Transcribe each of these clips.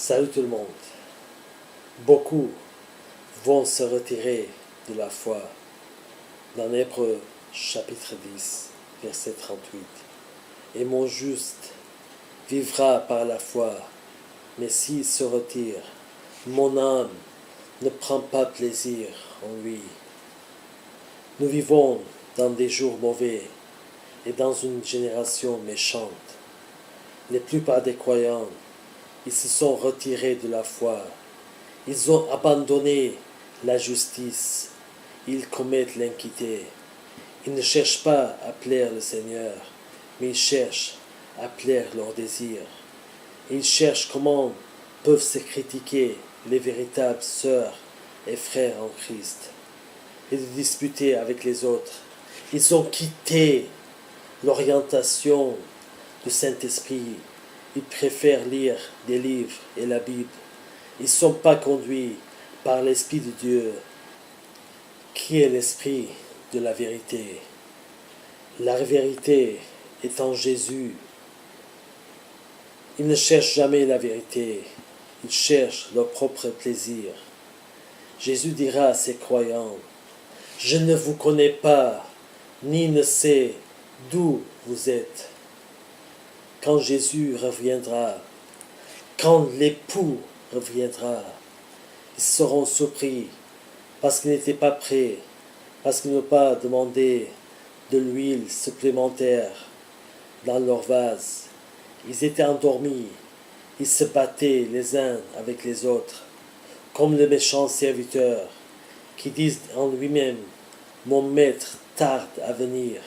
Salut tout le monde. Beaucoup vont se retirer de la foi. Dans Hébreux chapitre 10, verset 38. Et mon juste vivra par la foi, mais s'il se retire, mon âme ne prend pas plaisir en lui. Nous vivons dans des jours mauvais et dans une génération méchante. La plupart des croyants, ils se sont retirés de la foi. Ils ont abandonné la justice. Ils commettent l'iniquité. Ils ne cherchent pas à plaire le Seigneur, mais ils cherchent à plaire leurs désirs. Ils cherchent comment peuvent se critiquer les véritables sœurs et frères en Christ et de disputer avec les autres. Ils ont quitté l'orientation du Saint-Esprit. Ils préfèrent lire des livres et la Bible. Ils ne sont pas conduits par l'Esprit de Dieu, qui est l'Esprit de la vérité. La vérité est en Jésus. Ils ne cherchent jamais la vérité. Ils cherchent leur propre plaisir. Jésus dira à ses croyants, « Je ne vous connais pas, ni ne sais d'où vous êtes. » Quand Jésus reviendra, quand l'époux reviendra, ils seront surpris parce qu'ils n'étaient pas prêts, parce qu'ils n'ont pas demandé de l'huile supplémentaire dans leur vase. Ils étaient endormis, ils se battaient les uns avec les autres, comme les méchants serviteurs qui disent en lui-même, « Mon maître tarde à venir. »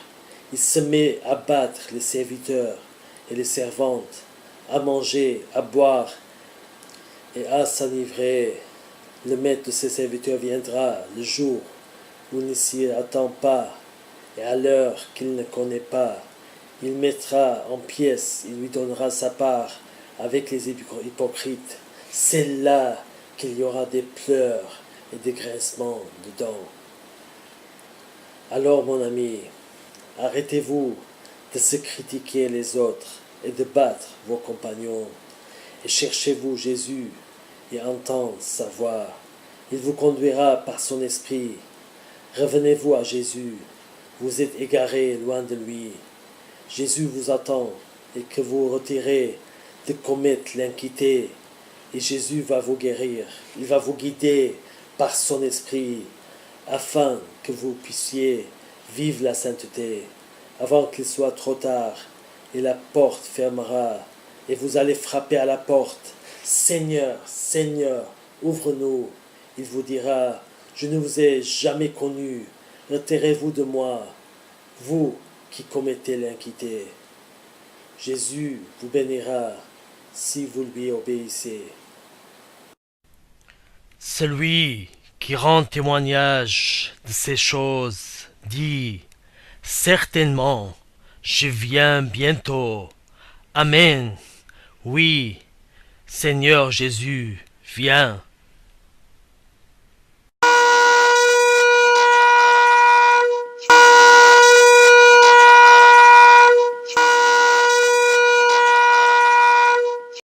Il se met à battre les serviteurs et les servantes, à manger, à boire et à s'enivrer. Le maître de ses serviteurs viendra le jour où il ne s'y attend pas et à l'heure qu'il ne connaît pas. Il mettra en pièces, il lui donnera sa part avec les hypocrites. C'est là qu'il y aura des pleurs et des grincements de dents. Alors, mon ami, arrêtez-vous de se critiquer les autres et de battre vos compagnons. Et cherchez-vous Jésus et entendre sa voix. Il vous conduira par son esprit. Revenez-vous à Jésus. Vous êtes égarés loin de lui. Jésus vous attend et que vous retirez de commettre l'iniquité. Et Jésus va vous guérir. Il va vous guider par son esprit afin que vous puissiez vivre la sainteté avant qu'il soit trop tard. Et la porte fermera, et vous allez frapper à la porte. « Seigneur, Seigneur, ouvre-nous !» Il vous dira, « Je ne vous ai jamais connu, retirez-vous de moi, vous qui commettez l'iniquité. » Jésus vous bénira si vous lui obéissez. Celui qui rend témoignage de ces choses dit, « Certainement, je viens bientôt. Amen. Oui, Seigneur Jésus, viens.